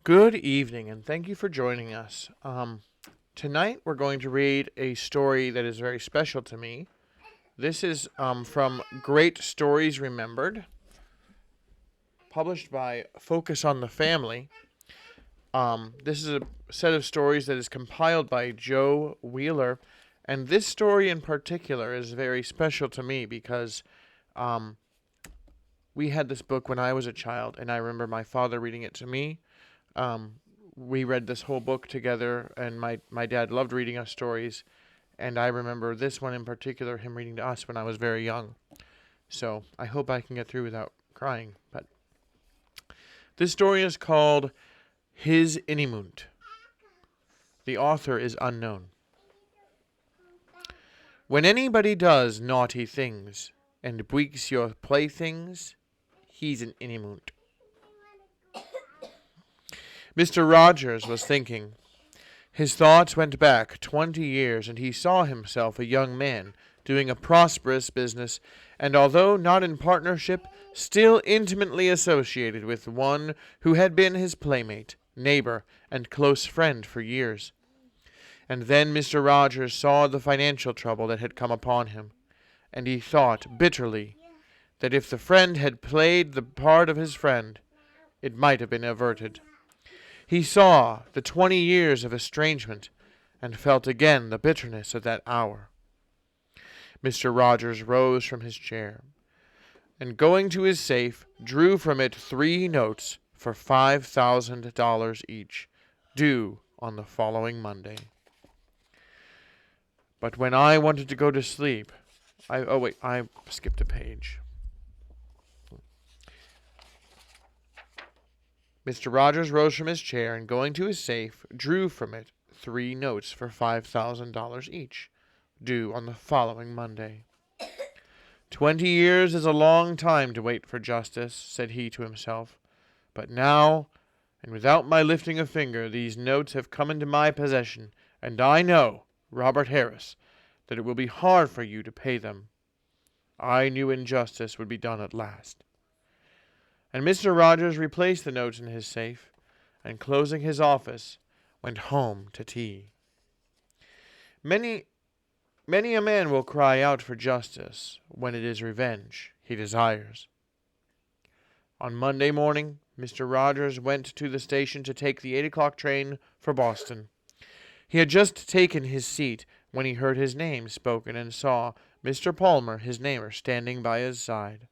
Good evening, and thank you for joining us. Tonight we're going to read a story that is very special to me. This is from Great Stories Remembered, published by Focus on the Family. This is a set of stories that is compiled by Joe Wheeler, and this story in particular is very special to me because we had this book when I was a child, and I remember my father reading it to me. We read this whole book together, and my dad loved reading us stories, and I remember this one in particular, him reading to us when I was very young. So I hope I can get through without crying. But this story is called His Innymunt. The author is unknown. When anybody does naughty things and breaks your playthings, he's an Innymunt. Mr. Rogers was thinking. His thoughts went back 20 years, and he saw himself a young man, doing a prosperous business, and although not in partnership, still intimately associated with one who had been his playmate, neighbor, and close friend for years. And then Mr. Rogers saw the financial trouble that had come upon him, and he thought bitterly that if the friend had played the part of his friend, it might have been averted. He saw the 20 years of estrangement, and felt again the bitterness of that hour. Mr. Rogers rose from his chair, and going to his safe, drew from it 3 notes for $5,000 each, due on the following Monday. But when I wanted to go to sleep, I skipped a page. Mr. Rogers rose from his chair, and going to his safe, drew from it 3 notes for $5,000 each, due on the following Monday. 20 years is a long time to wait for justice, said he to himself. But now, and without my lifting a finger, these notes have come into my possession, and I know, Robert Harris, that it will be hard for you to pay them. I knew injustice would be done at last. And Mr. Rogers replaced the notes in his safe, and closing his office, went home to tea. Many a man will cry out for justice when it is revenge he desires. On Monday morning, Mr. Rogers went to the station to take the 8 o'clock train for Boston. He had just taken his seat when he heard his name spoken and saw Mr. Palmer, his neighbor, standing by his side.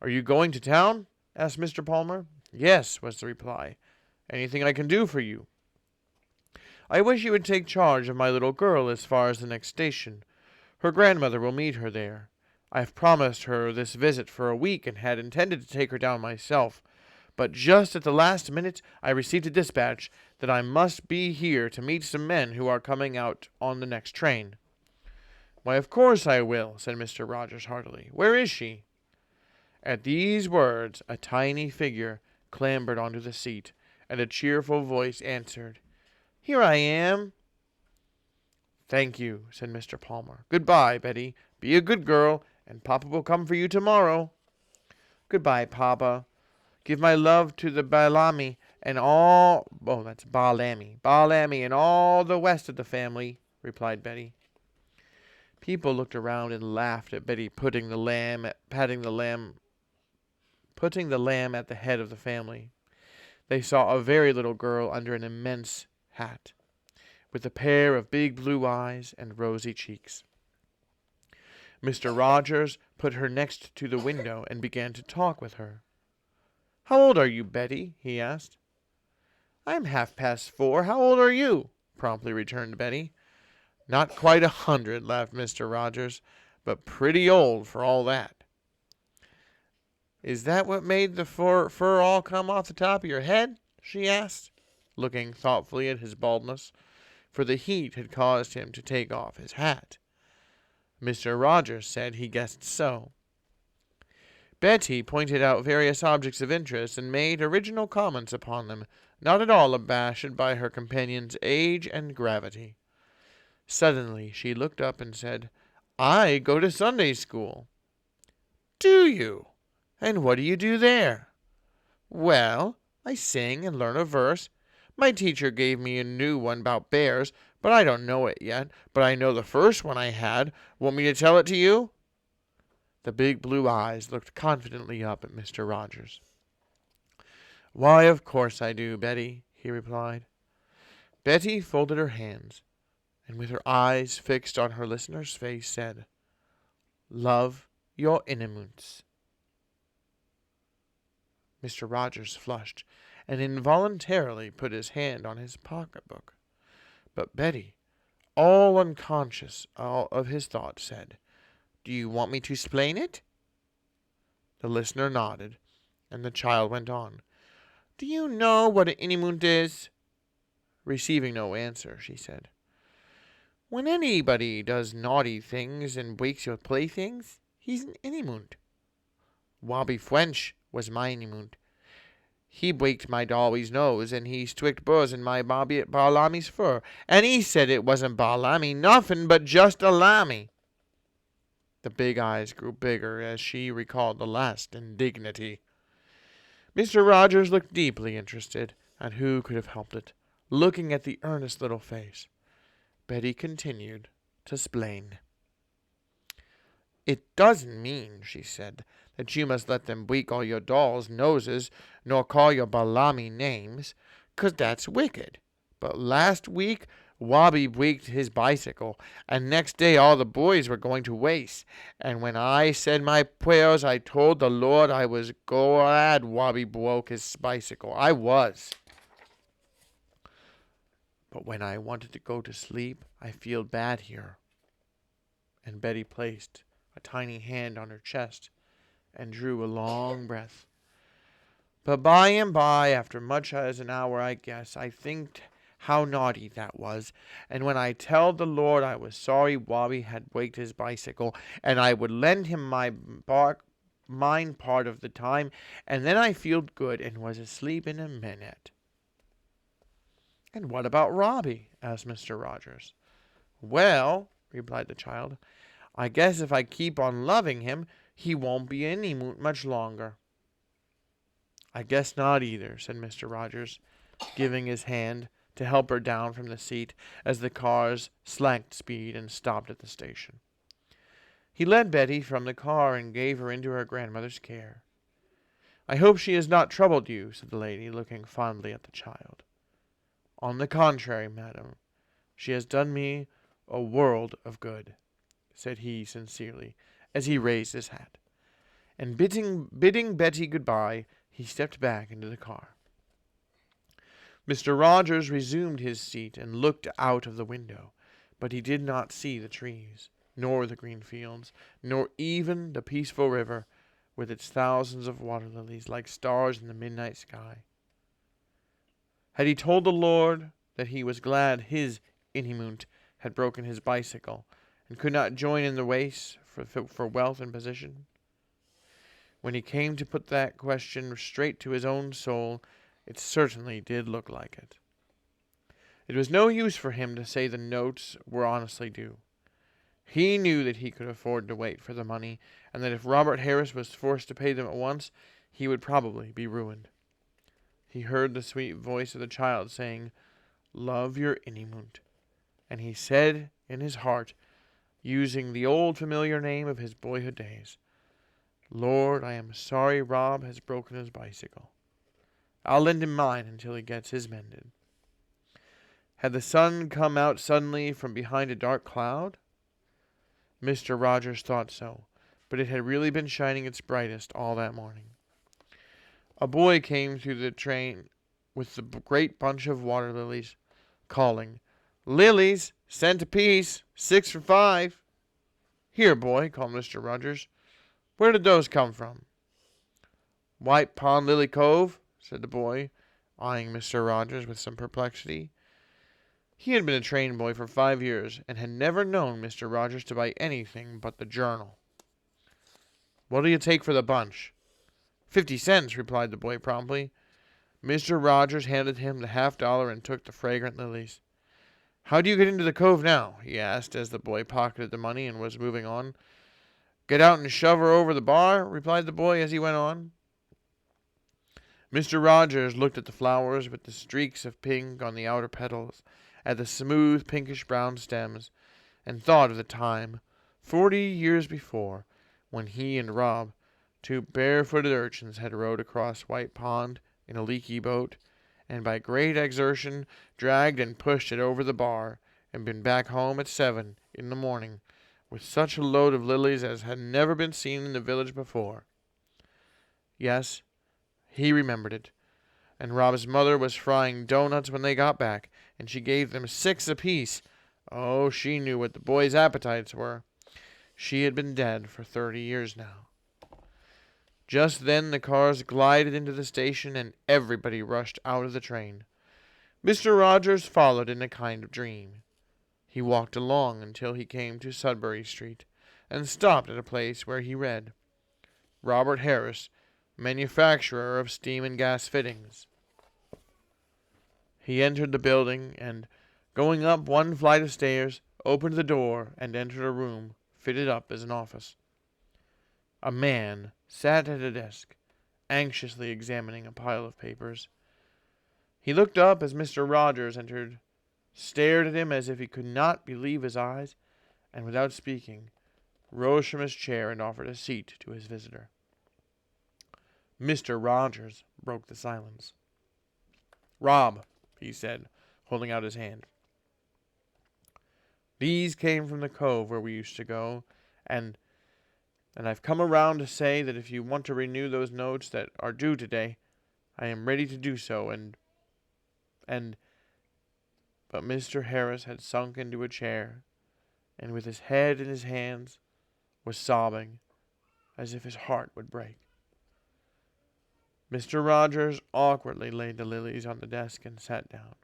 "Are you going to town?" asked Mr. Palmer. "Yes," was the reply. "Anything I can do for you?" "I wish you would take charge of my little girl as far as the next station. Her grandmother will meet her there. I have promised her this visit for a week and had intended to take her down myself, but just at the last minute I received a dispatch that I must be here to meet some men who are coming out on the next train." "Why, of course I will," said Mr. Rogers heartily. "Where is she?" At these words a tiny figure clambered onto the seat, and a cheerful voice answered, "Here I am." "Thank you," said Mr. Palmer. "Goodbye, Betty. Be a good girl, and Papa will come for you tomorrow." "Goodbye, Papa. Give my love to the Bellamy and all—" "Oh, that's Bellamy. Bellamy and all the rest of the family," replied Betty. People looked around and laughed at Betty putting the lamb at the head of the family. They saw a very little girl under an immense hat, with a pair of big blue eyes and rosy cheeks. Mr. Rogers put her next to the window and began to talk with her. "How old are you, Betty?" he asked. "I'm 4:30. How old are you?" promptly returned Betty. "Not quite 100, laughed Mr. Rogers, "but pretty old for all that." "Is that what made the fur all come off the top of your head?" she asked, looking thoughtfully at his baldness, for the heat had caused him to take off his hat. Mr. Rogers said he guessed so. Betty pointed out various objects of interest and made original comments upon them, not at all abashed by her companion's age and gravity. Suddenly she looked up and said, "I go to Sunday school." "Do you? And what do you do there?" "Well, I sing and learn a verse. My teacher gave me a new one about bears, but I don't know it yet. But I know the first one I had. Want me to tell it to you?" The big blue eyes looked confidently up at Mr. Rogers. "Why, of course I do, Betty," he replied. Betty folded her hands, and with her eyes fixed on her listener's face, said, "Love your Innymunts." Mr. Rogers flushed, and involuntarily put his hand on his pocketbook. But Betty, all unconscious of his thought, said, "Do you want me to explain it?" The listener nodded, and the child went on. "Do you know what an Innymunt is?" Receiving no answer, she said, "When anybody does naughty things and wakes your playthings, he's an Innymunt. Wobby Fwench was my Innymunt. He waked my dolly's nose, and he stwicked burrs in my Barlammy's fur, and he said it wasn't Barlammy, nothing but just a lammy." The big eyes grew bigger as she recalled the last indignity. Mr. Rogers looked deeply interested, and who could have helped it, looking at the earnest little face. Betty continued to explain. "It doesn't mean," she said, "that you must let them weak all your dolls' noses, nor call your Barlammy names, 'cause that's wicked. But last week Wobby weaked his bicycle, and next day all the boys were going to waste. And when I said my prayers, I told the Lord I was glad Wobby broke his bicycle. I was. But when I wanted to go to sleep, I feel bad here." And Betty placed a tiny hand on her chest and drew a long breath. "But by and by, after much as an hour, I guess, I think how naughty that was, and when I telled the Lord I was sorry Wobby had waked his bicycle, and I would lend him mine part of the time, and then I feeled good and was asleep in a minute." "And what about Robbie?" asked Mr. Rogers. "Well," replied the child, "I guess if I keep on loving him, he won't be an Innymunt much longer." "I guess not either," said Mr. Rogers, giving his hand to help her down from the seat as the cars slacked speed and stopped at the station. He led Betty from the car and gave her into her grandmother's care. "I hope she has not troubled you," said the lady, looking fondly at the child. "On the contrary, madam, she has done me a world of good," said he sincerely, as he raised his hat. And bidding Betty good-bye, he stepped back into the car. Mr. Rogers resumed his seat and looked out of the window, but he did not see the trees, nor the green fields, nor even the peaceful river, with its thousands of water lilies like stars in the midnight sky. Had he told the Lord that he was glad his Innymunt had broken his bicycle, and could not join in the race for wealth and position? When he came to put that question straight to his own soul, it certainly did look like it. It was no use for him to say the notes were honestly due. He knew that he could afford to wait for the money, and that if Robert Harris was forced to pay them at once, he would probably be ruined. He heard the sweet voice of the child saying, "Love your Innymunt," and he said in his heart, using the old familiar name of his boyhood days, "Lord, I am sorry Rob has broken his bicycle. I'll lend him mine until he gets his mended." Had the sun come out suddenly from behind a dark cloud? Mr. Rogers thought so, but it had really been shining its brightest all that morning. A boy came through the train with the great bunch of water lilies, calling, "Lilies, cent apiece, 6 for 5. "Here, boy," called Mr. Rogers. "Where did those come from?" "White Pond Lily Cove," said the boy, eyeing Mr. Rogers with some perplexity. He had been a train boy for 5 years, and had never known Mr. Rogers to buy anything but the Journal. "What'll you take for the bunch?" 50 cents, replied the boy promptly. Mr. Rogers handed him the $half and took the fragrant lilies. "How do you get into the cove now?" he asked, as the boy pocketed the money and was moving on. "Get out and shove her over the bar," replied the boy as he went on. Mr. Rogers looked at the flowers with the streaks of pink on the outer petals, at the smooth pinkish-brown stems, and thought of the time, 40 years before, when he and Rob, two barefooted urchins, had rowed across White Pond in a leaky boat, and by great exertion dragged and pushed it over the bar, and been back home at 7 in the morning, with such a load of lilies as had never been seen in the village before. Yes, he remembered it, and Rob's mother was frying doughnuts when they got back, and she gave them 6 apiece. Oh, she knew what the boys' appetites were. She had been dead for 30 years now. Just then the cars glided into the station, and everybody rushed out of the train. Mr. Rogers followed in a kind of dream. He walked along until he came to Sudbury Street, and stopped at a place where he read, "Robert Harris, manufacturer of steam and gas fittings." He entered the building, and, going up one flight of stairs, opened the door and entered a room fitted up as an office. A man sat at a desk, anxiously examining a pile of papers. He looked up as Mr. Rogers entered, stared at him as if he could not believe his eyes, and without speaking, rose from his chair and offered a seat to his visitor. Mr. Rogers broke the silence. "Rob," he said, holding out his hand. "These came from the cove where we used to go, and I've come around to say that if you want to renew those notes that are due today, I am ready to do so, and... But Mr. Harris had sunk into a chair, and with his head in his hands, was sobbing as if his heart would break. Mr. Rogers awkwardly laid the lilies on the desk and sat down.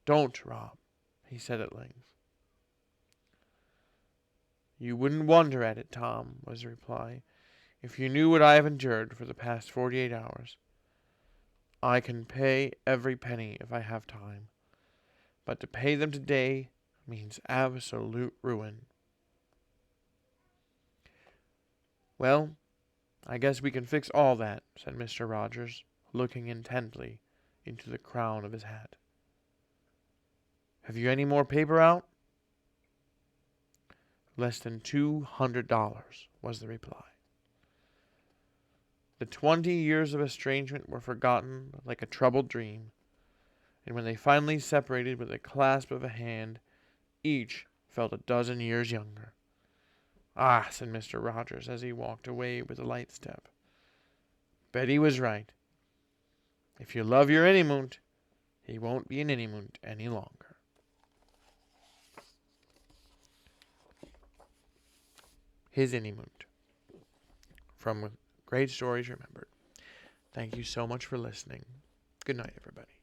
"Don't, Rob," he said at length. "You wouldn't wonder at it, Tom," was the reply, "if you knew what I have endured for the past 48 hours. I can pay every penny if I have time, but to pay them today means absolute ruin." "Well, I guess we can fix all that," said Mr. Rogers, looking intently into the crown of his hat. "Have you any more paper out?" "Less than $200, was the reply. The 20 years of estrangement were forgotten like a troubled dream, and when they finally separated with a clasp of a hand, each felt a dozen years younger. "Ah," said Mr. Rogers as he walked away with a light step. "Betty was right. If you love your Innymunt, he won't be an Innymunt any longer." His Innymunt. From Great Stories Remembered. Thank you so much for listening. Good night, everybody.